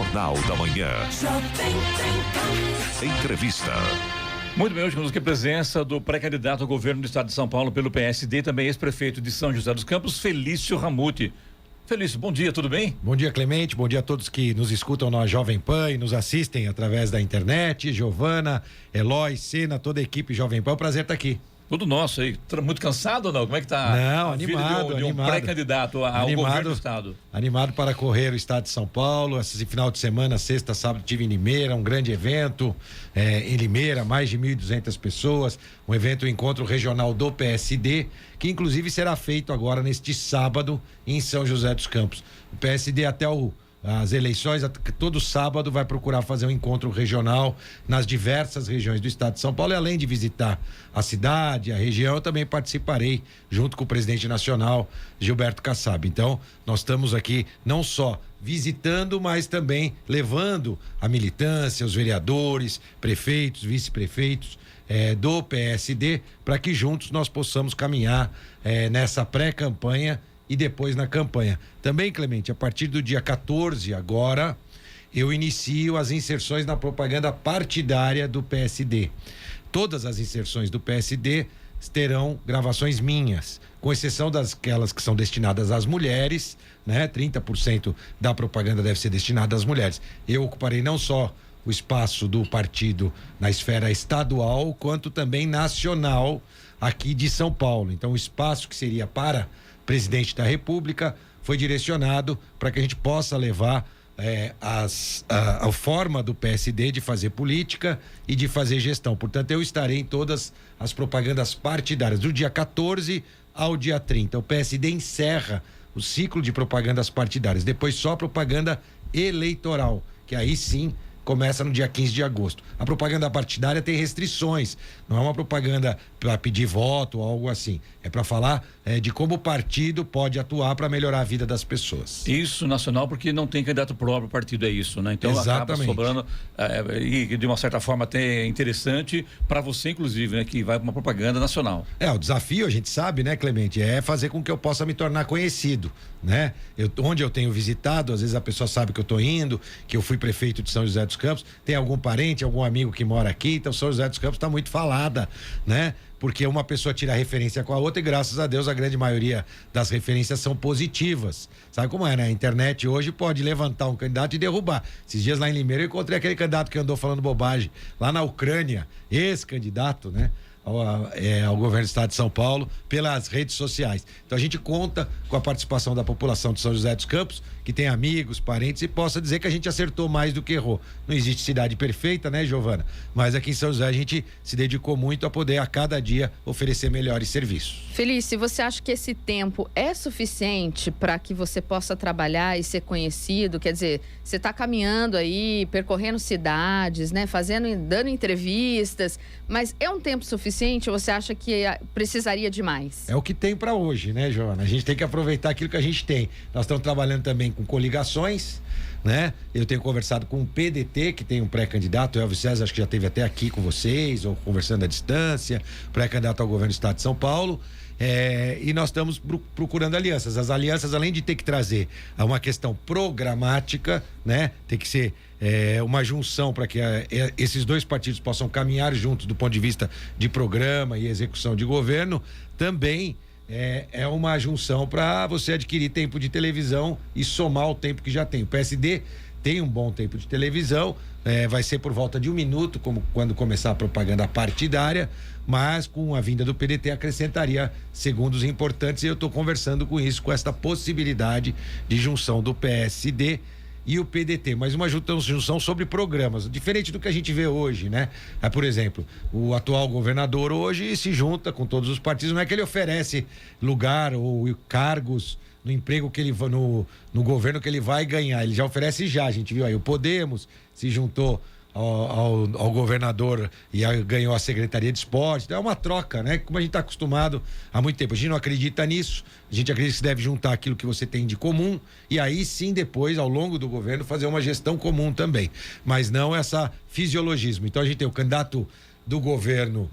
Jornal da Manhã. Entrevista. Muito bem, hoje temos aqui a presença do pré-candidato ao governo do estado de São Paulo pelo PSD, também ex-prefeito de São José dos Campos, Felício Ramute. Felício, bom dia, tudo bem? Bom dia, Clemente, bom dia a todos que nos escutam na Jovem Pan e nos assistem através da internet. Giovana, Eloy, Sena, toda a equipe Jovem Pan, é um prazer estar aqui. Tudo nosso aí. Muito cansado ou não? Como é que tá? Não, a vida animado, de um animado. pré-candidato ao governo do estado? Animado para correr o estado de São Paulo. Esse final de semana, sexta, sábado, estive em Limeira, um grande evento em Limeira, mais de 1.200 pessoas. Um evento, um encontro regional do PSD, que inclusive será feito agora neste sábado em São José dos Campos. O PSD até as eleições, todo sábado vai procurar fazer um encontro regional nas diversas regiões do estado de São Paulo, e além de visitar a cidade, a região, eu também participarei junto com o presidente nacional, Gilberto Kassab. Então, nós estamos aqui não só visitando, mas também levando a militância, os vereadores, prefeitos, vice-prefeitos do PSD, para que juntos nós possamos caminhar nessa pré-campanha e depois na campanha. Também, Clemente, a partir do dia 14 agora, eu inicio as inserções na propaganda partidária do PSD. Todas as inserções do PSD terão gravações minhas, com exceção daquelas que são destinadas às mulheres, né? 30% da propaganda deve ser destinada às mulheres. Eu ocuparei não só o espaço do partido na esfera estadual, quanto também nacional aqui de São Paulo. Então, o espaço que seria para presidente da República foi direcionado para que a gente possa levar a forma do PSD de fazer política e de fazer gestão. Portanto, eu estarei em todas as propagandas partidárias, do dia 14 ao dia 30. O PSD encerra o ciclo de propagandas partidárias, depois só propaganda eleitoral, que aí sim começa no dia 15 de agosto. A propaganda partidária tem restrições, não é uma propaganda para pedir voto ou algo assim, é para falar de como o partido pode atuar para melhorar a vida das pessoas. Isso nacional, porque não tem candidato próprio partido, é isso, né? Então acaba sobrando, e de uma certa forma até interessante para você, inclusive, né? Que vai para uma propaganda nacional. O desafio, a gente sabe, né, Clemente, é fazer com que eu possa me tornar conhecido, né? Onde eu tenho visitado, às vezes a pessoa sabe que eu estou indo, que eu fui prefeito de São José dos Campos, tem algum parente, algum amigo que mora aqui, então São José dos Campos está muito falada, né? Porque uma pessoa tira referência com a outra e graças a Deus a grande maioria das referências são positivas. Sabe como é, né? A internet hoje pode levantar um candidato e derrubar. Esses dias lá em Limeira eu encontrei aquele candidato que andou falando bobagem lá na Ucrânia, esse candidato, né? Ao governo do estado de São Paulo pelas redes sociais. Então a gente conta com a participação da população de São José dos Campos, que tem amigos, parentes, e possa dizer que a gente acertou mais do que errou. Não existe cidade perfeita, né, Giovana? Mas aqui em São José a gente se dedicou muito a poder a cada dia oferecer melhores serviços. Felício, você acha que esse tempo é suficiente para que você possa trabalhar e ser conhecido? Quer dizer, você está caminhando aí, percorrendo cidades, né, dando entrevistas, mas é um tempo suficiente ou você acha que precisaria de mais? É o que tem para hoje, né, Joana? A gente tem que aproveitar aquilo que a gente tem. Nós estamos trabalhando também com coligações, né? Eu tenho conversado com o PDT, que tem um pré-candidato, o Elvis César, acho que já esteve até aqui com vocês, ou conversando à distância, pré-candidato ao governo do estado de São Paulo. E nós estamos procurando alianças. As alianças, além de ter que trazer uma questão programática, né? Tem que ser uma junção para que esses dois partidos possam caminhar juntos do ponto de vista de programa e execução de governo. Também é uma junção para você adquirir tempo de televisão e somar o tempo que já tem. O PSD tem um bom tempo de televisão, vai ser por volta de 1 minuto, como quando começar a propaganda partidária, mas com a vinda do PDT acrescentaria segundos importantes, e eu estou conversando com essa possibilidade de junção do PSD e o PDT, mas uma junção sobre programas, diferente do que a gente vê hoje, né? Por exemplo, o atual governador hoje se junta com todos os partidos, não é que ele oferece lugar ou cargos no emprego que ele no governo que ele vai ganhar, ele já oferece a gente viu aí, o Podemos se juntou ao governador e ganhou a Secretaria de Esporte. Então é uma troca, né? Como a gente está acostumado há muito tempo. A gente não acredita nisso, a gente acredita que você deve juntar aquilo que você tem de comum e aí sim depois, ao longo do governo, fazer uma gestão comum também, mas não essa fisiologismo. Então a gente tem o candidato do governo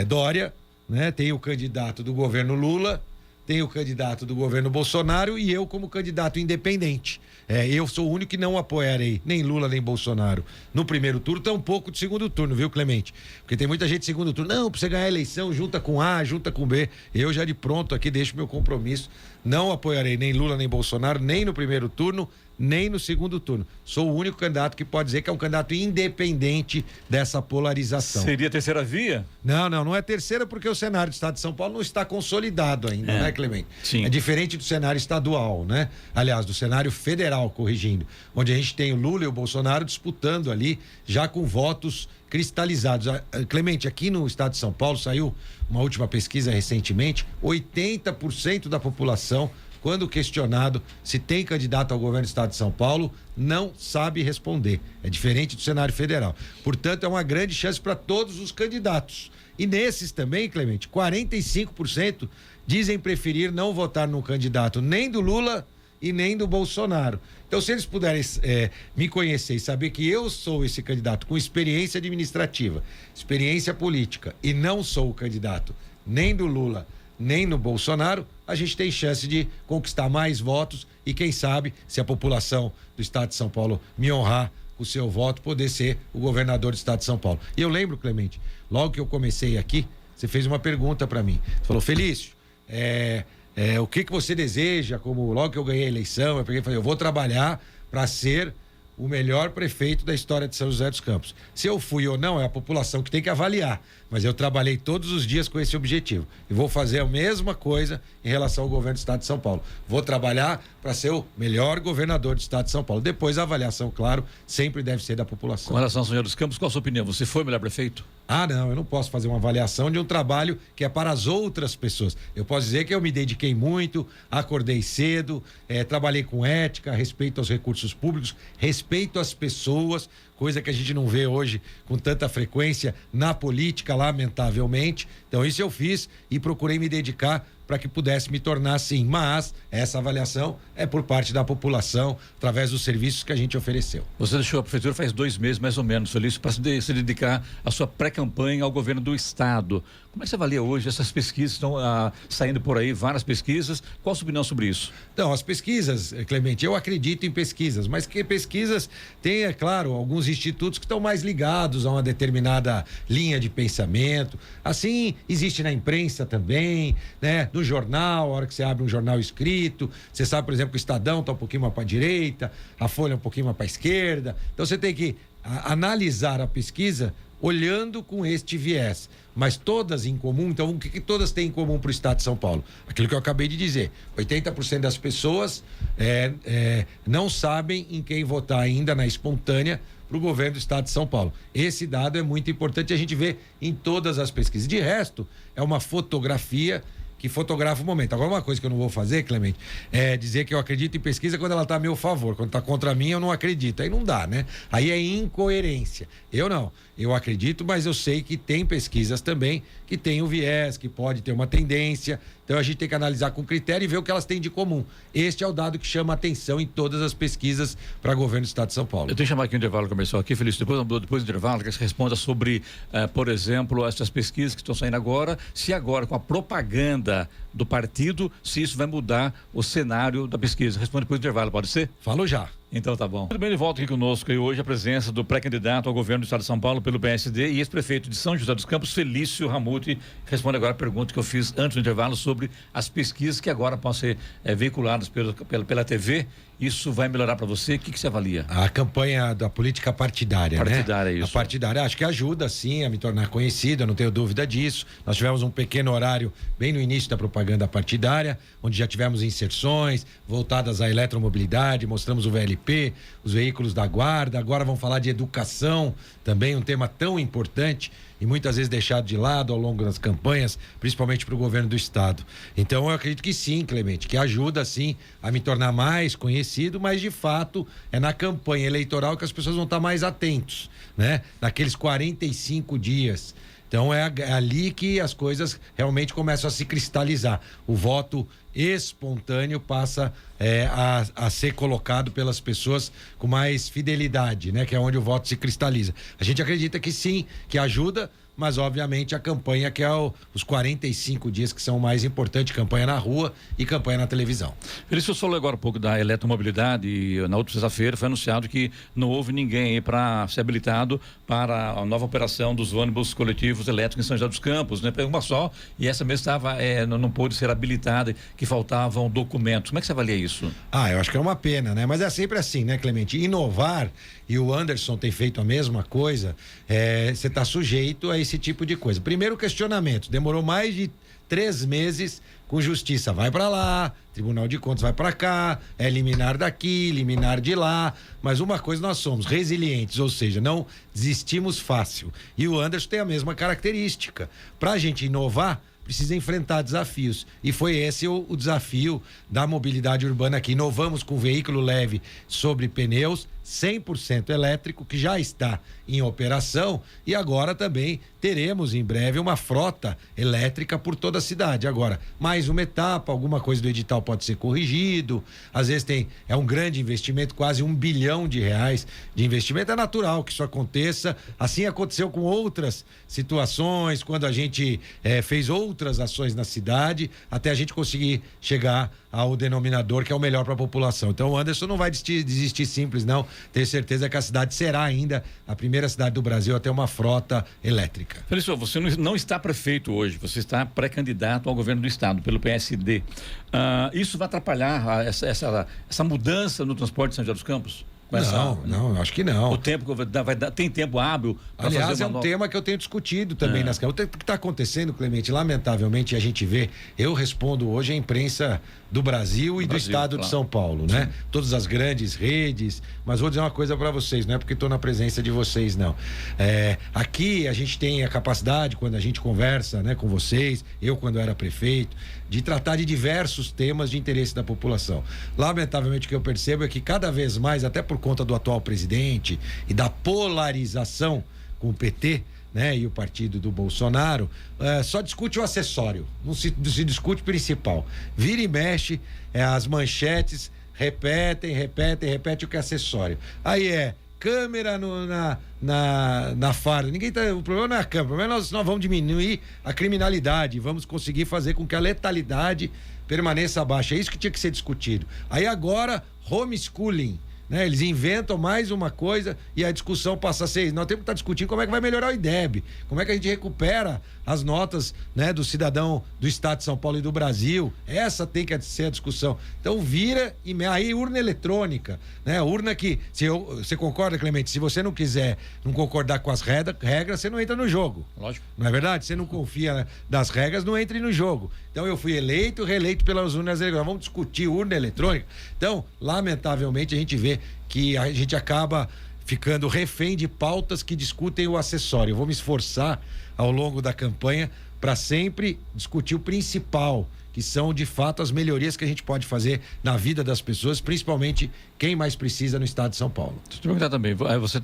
Dória, né? Tem o candidato do governo Lula, tem o candidato do governo Bolsonaro e eu como candidato independente. Eu sou o único que não apoiarei nem Lula nem Bolsonaro no primeiro turno, tampouco do segundo turno, viu, Clemente? Porque tem muita gente segundo turno, não, pra você ganhar a eleição, junta com A, junta com B. Eu já de pronto aqui deixo meu compromisso, não apoiarei nem Lula nem Bolsonaro, nem no primeiro turno, nem no segundo turno. Sou o único candidato que pode dizer que é um candidato independente dessa polarização. Seria a terceira via? Não é terceira porque o cenário do Estado de São Paulo não está consolidado ainda, né, Clemente? Sim. É diferente do cenário estadual, né? Aliás, do cenário federal, corrigindo, onde a gente tem o Lula e o Bolsonaro disputando ali, já com votos cristalizados. Clemente, aqui no Estado de São Paulo saiu uma última pesquisa recentemente, 80% da população, quando questionado se tem candidato ao governo do Estado de São Paulo, não sabe responder. É diferente do cenário federal. Portanto, é uma grande chance para todos os candidatos. E nesses também, Clemente, 45% dizem preferir não votar no candidato nem do Lula e nem do Bolsonaro. Então, se eles puderem me conhecer e saber que eu sou esse candidato com experiência administrativa, experiência política, e não sou o candidato nem do Lula nem no Bolsonaro, a gente tem chance de conquistar mais votos e, quem sabe, se a população do Estado de São Paulo me honrar com o seu voto, poder ser o governador do Estado de São Paulo. E eu lembro, Clemente, logo que eu comecei aqui, você fez uma pergunta para mim. Você falou, Felício, o que você deseja, como logo que eu ganhei a eleição, eu peguei e falei, eu vou trabalhar para ser o melhor prefeito da história de São José dos Campos. Se eu fui ou não, é a população que tem que avaliar. Mas eu trabalhei todos os dias com esse objetivo. E vou fazer a mesma coisa em relação ao governo do Estado de São Paulo. Vou trabalhar para ser o melhor governador do Estado de São Paulo. Depois a avaliação, claro, sempre deve ser da população. Com relação ao São José dos Campos, qual a sua opinião? Você foi o melhor prefeito? Não, eu não posso fazer uma avaliação de um trabalho que é para as outras pessoas. Eu posso dizer que eu me dediquei muito, acordei cedo, trabalhei com ética, respeito aos recursos públicos, respeito às pessoas, coisa que a gente não vê hoje com tanta frequência na política, lamentavelmente. Então isso eu fiz e procurei me dedicar para que pudesse me tornar assim. Mas essa avaliação é por parte da população, através dos serviços que a gente ofereceu. Você deixou a prefeitura faz 2 meses, mais ou menos, Felício, para se dedicar à sua pré-campanha ao governo do Estado. Como é que você avalia hoje essas pesquisas? Estão saindo por aí, várias pesquisas. Qual a sua opinião sobre isso? Então, as pesquisas, Clemente, eu acredito em pesquisas, mas que pesquisas tem, é claro, alguns institutos que estão mais ligados a uma determinada linha de pensamento. Assim, existe na imprensa também, né? No jornal, a hora que você abre um jornal escrito, você sabe, por exemplo, que o Estadão está um pouquinho mais para a direita, a Folha um pouquinho mais para a esquerda. Então, você tem que analisar a pesquisa olhando com este viés, mas todas em comum. Então, o que todas têm em comum para o Estado de São Paulo? Aquilo que eu acabei de dizer, 80% das pessoas não sabem em quem votar ainda na espontânea para o governo do Estado de São Paulo. Esse dado é muito importante, a gente vê em todas as pesquisas. De resto, é uma fotografia que fotografa o momento. Agora, uma coisa que eu não vou fazer, Clemente, é dizer que eu acredito em pesquisa quando ela está a meu favor. Quando está contra mim, eu não acredito. Aí não dá, né? Aí é incoerência. Eu não. Eu acredito, mas eu sei que tem pesquisas também que tem um viés, que pode ter uma tendência. Então a gente tem que analisar com critério e ver o que elas têm de comum. Este é o dado que chama atenção em todas as pesquisas para governo do Estado de São Paulo. Eu tenho que chamar aqui um intervalo comercial aqui, Felício. Depois do intervalo, que você responda sobre, por exemplo, essas pesquisas que estão saindo agora, se agora com a propaganda do partido, se isso vai mudar o cenário da pesquisa. Responde depois do intervalo, pode ser? Falo já. Então tá bom. Muito bem, de volta aqui conosco e hoje a presença do pré-candidato ao governo do Estado de São Paulo pelo PSD e ex-prefeito de São José dos Campos, Felício Ramute, responde agora a pergunta que eu fiz antes do intervalo sobre as pesquisas que agora podem ser veiculadas pela TV. Isso vai melhorar para você? O que você avalia? A campanha da política partidária, partidária, né? Isso. A partidária, acho que ajuda sim a me tornar conhecido, eu não tenho dúvida disso. Nós tivemos um pequeno horário bem no início da propaganda partidária, onde já tivemos inserções voltadas à eletromobilidade, mostramos o VLP, os veículos da guarda, agora vamos falar de educação, também um tema tão importante e muitas vezes deixado de lado ao longo das campanhas, principalmente para o governo do Estado. Então eu acredito que sim, Clemente, que ajuda sim a me tornar mais conhecido, mas de fato é na campanha eleitoral que as pessoas vão estar mais atentos, né? Naqueles 45 dias. Então é ali que as coisas realmente começam a se cristalizar. O voto espontâneo passa a ser colocado pelas pessoas com mais fidelidade, né? Que é onde o voto se cristaliza. A gente acredita que sim, que ajuda, mas obviamente a campanha que é os 45 dias que são o mais importante, campanha na rua e campanha na televisão. Felício, você falou agora um pouco da eletromobilidade e na outra sexta-feira foi anunciado que não houve ninguém aí para ser habilitado para a nova operação dos ônibus coletivos elétricos em São José dos Campos, né? Uma só, e essa mesmo estava, não pôde ser habilitada, que faltavam documentos. Como é que você avalia isso? Eu acho que é uma pena, né? Mas é sempre assim, né, Clemente? Inovar, e o Anderson tem feito a mesma coisa, você está sujeito a esse tipo de coisa. Primeiro questionamento, demorou mais de 3 meses com justiça, vai para lá, Tribunal de Contas vai para cá, liminar daqui, liminar de lá, mas uma coisa nós somos, resilientes, ou seja, não desistimos fácil. E o Anderson tem a mesma característica. Para a gente inovar, precisa enfrentar desafios. E foi esse o desafio da mobilidade urbana aqui. Inovamos com veículo leve sobre pneus, 100% elétrico, que já está em operação, e agora também teremos em breve uma frota elétrica por toda a cidade. Agora, mais uma etapa, alguma coisa do edital pode ser corrigido, às vezes é um grande investimento, quase R$1 bilhão de investimento. É natural que isso aconteça, assim aconteceu com outras situações, quando a gente fez outras ações na cidade, até a gente conseguir chegar ao denominador que é o melhor para a população. Então o Anderson não vai desistir simples, não. Tenho certeza que a cidade será ainda a primeira cidade do Brasil a ter uma frota elétrica. Felício, você não está prefeito hoje, você está pré-candidato ao governo do estado pelo PSD. Isso vai atrapalhar essa mudança no transporte de São José dos Campos? Não, acho que não. O tempo tem tempo hábil para fazer Aliás, é um tema que eu tenho discutido também nas câmaras. O que está acontecendo, Clemente, lamentavelmente a gente vê, eu respondo hoje à imprensa do Brasil e do estado de São Paulo, né? Sim. Todas as grandes redes, mas vou dizer uma coisa para vocês, não é porque estou na presença de vocês, não. Aqui a gente tem a capacidade, quando a gente conversa, né, com vocês, eu quando era prefeito, de tratar de diversos temas de interesse da população. Lamentavelmente o que eu percebo é que cada vez mais, até por conta do atual presidente e da polarização com o PT, né, e o partido do Bolsonaro, só discute o acessório, não se discute o principal. Vira e mexe, as manchetes repetem o que é acessório. Aí câmera na farda. O problema não é a câmera, o problema é nós vamos diminuir a criminalidade, vamos conseguir fazer com que a letalidade permaneça baixa. É isso que tinha que ser discutido. Aí agora, homeschooling, né? Eles inventam mais uma coisa e a discussão passa a ser, nós temos que estar discutindo como é que vai melhorar o IDEB, como é que a gente recupera as notas, né, do cidadão do estado de São Paulo e do Brasil. Essa tem que ser a discussão. Então vira e aí urna eletrônica, né? Urna que, você concorda, Clemente? Se você não concordar com as regras, você não entra no jogo. Lógico. Não é verdade? Você não confia das regras, não entre no jogo. Então eu fui reeleito pelas urnas eletrônicas. Vamos discutir urna eletrônica. Então, lamentavelmente, a gente vê que a gente acaba ficando refém de pautas que discutem o acessório. Eu vou me esforçar ao longo da campanha para sempre discutir o principal, que são de fato as melhorias que a gente pode fazer na vida das pessoas, principalmente quem mais precisa no estado de São Paulo. Deixa eu te perguntar também, você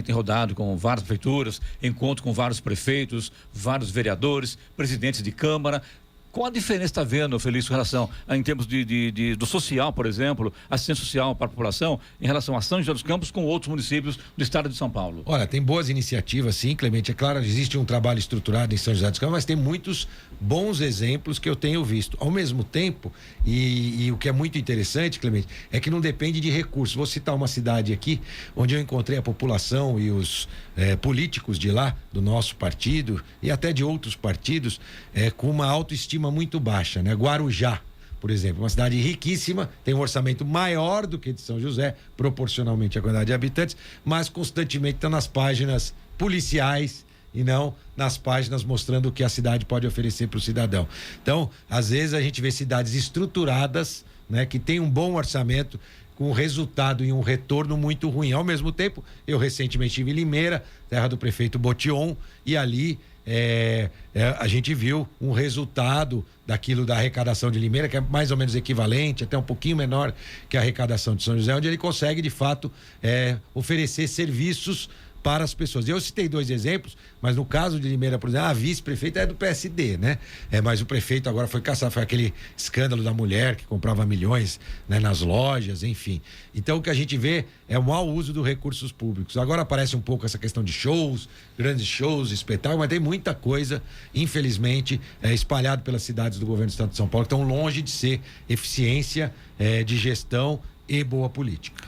tem rodado com várias prefeituras, encontro com vários prefeitos, vários vereadores, presidentes de Câmara. Qual a diferença está vendo, Felício, em relação em termos do social, por exemplo, assistência social para a população, em relação a São José dos Campos com outros municípios do estado de São Paulo? Olha, tem boas iniciativas, sim, Clemente. É claro, existe um trabalho estruturado em São José dos Campos, mas tem muitos bons exemplos que eu tenho visto. Ao mesmo tempo, e o que é muito interessante, Clemente, é que não depende de recursos. Vou citar uma cidade aqui, onde eu encontrei a população e os políticos de lá, do nosso partido e até de outros partidos, com uma autoestima muito baixa, né? Guarujá, por exemplo, uma cidade riquíssima, tem um orçamento maior do que de São José, proporcionalmente à quantidade de habitantes, mas constantemente está nas páginas policiais e não nas páginas mostrando o que a cidade pode oferecer para o cidadão. Então, às vezes a gente vê cidades estruturadas, né, que tem um bom orçamento, com um resultado e um retorno muito ruim. Ao mesmo tempo, eu recentemente estive em Limeira, terra do prefeito Botion, e ali a gente viu um resultado daquilo da arrecadação de Limeira, que é mais ou menos equivalente, até um pouquinho menor que a arrecadação de São José, onde ele consegue, de fato, oferecer serviços para as pessoas. Eu citei 2 exemplos, mas no caso de Limeira, por exemplo, a vice-prefeita é do PSD, né? Mas o prefeito agora foi caçado, foi aquele escândalo da mulher que comprava milhões, né, nas lojas, enfim. Então o que a gente vê é o mau uso dos recursos públicos. Agora aparece um pouco essa questão de shows, grandes shows, espetáculos, mas tem muita coisa, infelizmente, espalhada pelas cidades do governo do estado de São Paulo, que estão longe de ser eficiência de gestão e boa política.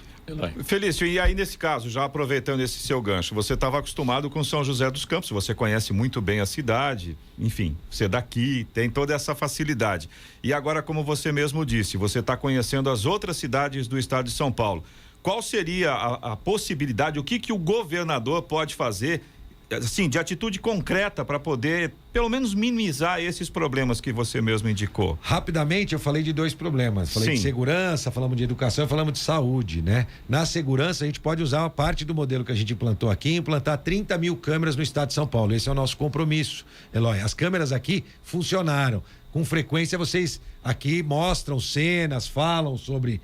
Felício, e aí nesse caso, já aproveitando esse seu gancho, você estava acostumado com São José dos Campos, você conhece muito bem a cidade, enfim, você é daqui, tem toda essa facilidade. E agora, como você mesmo disse, você está conhecendo as outras cidades do estado de São Paulo. Qual seria a possibilidade, o que o governador pode fazer, assim, de atitude concreta para poder, pelo menos, minimizar esses problemas que você mesmo indicou? Rapidamente, eu falei de 2 problemas. Falei de segurança, falamos de educação, falamos de saúde, né? Na segurança, a gente pode usar uma parte do modelo que a gente implantou aqui, implantar 30 mil câmeras no estado de São Paulo. Esse é o nosso compromisso, Eloy. As câmeras aqui funcionaram. Com frequência, vocês aqui mostram cenas, falam sobre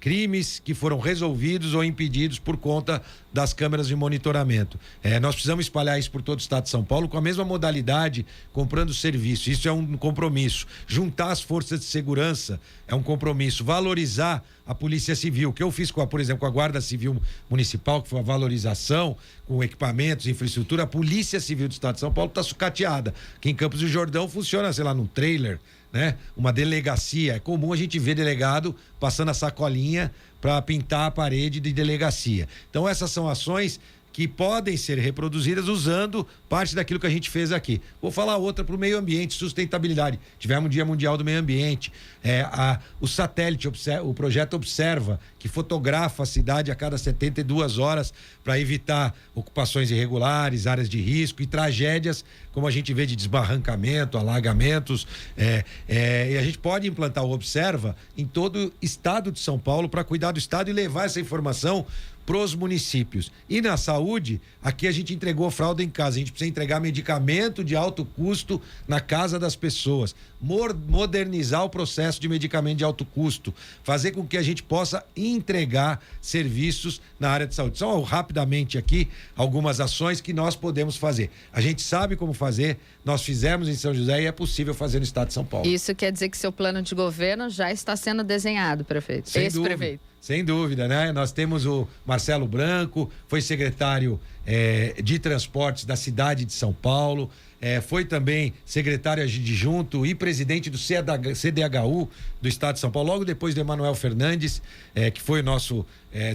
crimes que foram resolvidos ou impedidos por conta das câmeras de monitoramento. Nós precisamos espalhar isso por todo o estado de São Paulo com a mesma modalidade, comprando serviço. Isso é um compromisso. Juntar as forças de segurança é um compromisso. Valorizar a Polícia Civil, o que eu fiz, por exemplo, com a Guarda Civil Municipal, que foi a valorização com equipamentos, infraestrutura. A Polícia Civil do estado de São Paulo está sucateada. Aqui em Campos do Jordão funciona, sei lá, num trailer, né? Uma delegacia. É comum a gente ver delegado passando a sacolinha para pintar a parede de delegacia. Então essas são ações que podem ser reproduzidas usando parte daquilo que a gente fez aqui. Vou falar outra para o meio ambiente, sustentabilidade. Tivemos um Dia Mundial do Meio Ambiente. O satélite, o projeto Observa, que fotografa a cidade a cada 72 horas para evitar ocupações irregulares, áreas de risco e tragédias, como a gente vê de desbarrancamento, alagamentos. E a gente pode implantar o Observa em todo o estado de São Paulo para cuidar do estado e levar essa informação pros municípios. E na saúde, aqui a gente entregou fralda em casa. A gente precisa entregar medicamento de alto custo na casa das pessoas. Modernizar o processo de medicamento de alto custo. Fazer com que a gente possa entregar serviços na área de saúde. São rapidamente aqui algumas ações que nós podemos fazer. A gente sabe como fazer, nós fizemos em São José e é possível fazer no estado de São Paulo. Isso quer dizer que seu plano de governo já está sendo desenhado, prefeito? Ex-prefeito. Sem dúvida, né? Nós temos o Marcelo Branco, foi secretário de transportes da cidade de São Paulo, foi também secretário adjunto e presidente do CDHU do estado de São Paulo, logo depois do Emanuel Fernandes, que foi o nosso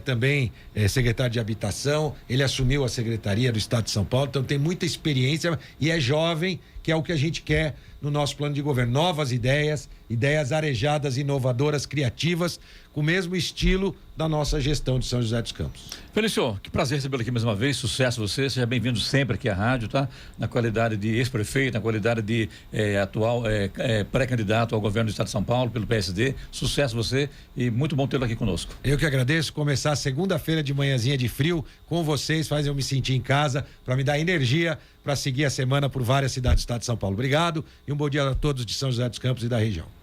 também secretário de habitação. Ele assumiu a secretaria do estado de São Paulo, então tem muita experiência e é jovem, que é o que a gente quer no nosso plano de governo. Novas ideias arejadas, inovadoras, criativas, com o mesmo estilo da nossa gestão de São José dos Campos. Felício, que prazer recebê-lo aqui mais uma vez, sucesso você, seja bem-vindo sempre aqui à rádio, tá? Na qualidade de ex-prefeito, na qualidade de atual pré-candidato ao governo do estado de São Paulo pelo PSD, sucesso você e muito bom tê-lo aqui conosco. Eu que agradeço, começar segunda-feira de manhãzinha de frio com vocês, faz eu me sentir em casa, para me dar energia para seguir a semana por várias cidades do estado de São Paulo. Obrigado e um bom dia a todos de São José dos Campos e da região.